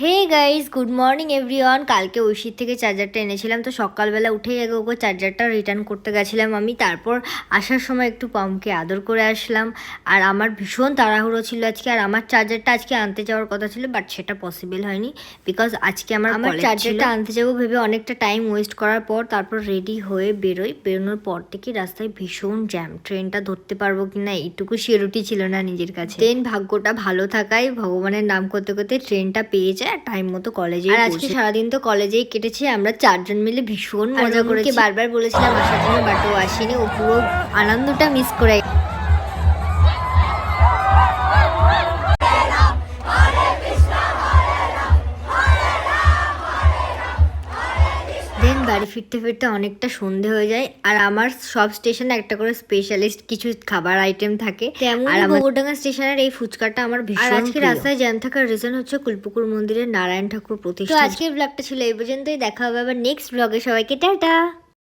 হে guys, good morning everyone. কালকে ঐশীর থেকে চার্জারটা এনেছিলাম, তো সকালবেলা উঠেই আগে ওকে চার্জারটা রিটার্ন করতে গেছিলাম আমি। তারপর আসার সময় একটু পমকে আদর করে আসলাম। আর আমার ভীষণ তাড়াহুড়ো ছিল আজকে, আর আমার চার্জারটা আজকে আনতে যাওয়ার কথা ছিল, বাট সেটা পসিবল হয়নি বিকজ আজকে আমার চার্জারটা আনতে যাবো ভেবে অনেকটা টাইম ওয়েস্ট করার পর তারপর রেডি হয়ে বেরোনোর পর থেকে রাস্তায় ভীষণ জ্যাম। ট্রেনটা ধরতে পারবো কিনা এইটুকু সিওরিটি ছিল না নিজের কাছে। দেন ভাগ্যটা ভালো থাকায় ভগবানের নাম করতে করতে ট্রেনটা পেয়ে যায়, টাইম মতো কলেজে। আর আজকে সারাদিন তো কলেজেই কেটেছে, আমরা চারজন মিলে ভীষণ মজা করেছি। বারবার বলেছিলাম আসার জন্য, বাট ও আসেনি। ও পুরো আনন্দটা মিস করে। দেন বাড়ি ফিরতে ফিরতে অনেকটা সন্ধে হয়ে যায়। আর আমার সব স্টেশনে একটা করে স্পেশালিস্ট কিছু খাবার আইটেম থাকে, আর গোবরডাঙ্গা স্টেশনের এই ফুচকাটা আমার ভীষণ। আজকে রাস্তায় জ্যাম থাকার রিজন হচ্ছে কুলপুকুর মন্দিরের নারায়ণ ঠাকুর প্রতিষ্ঠা। তো আজকের ব্লগটা ছিল এই পর্যন্তই। দেখা হবে আবার নেক্সট ব্লগে। সবাইকে টাটা।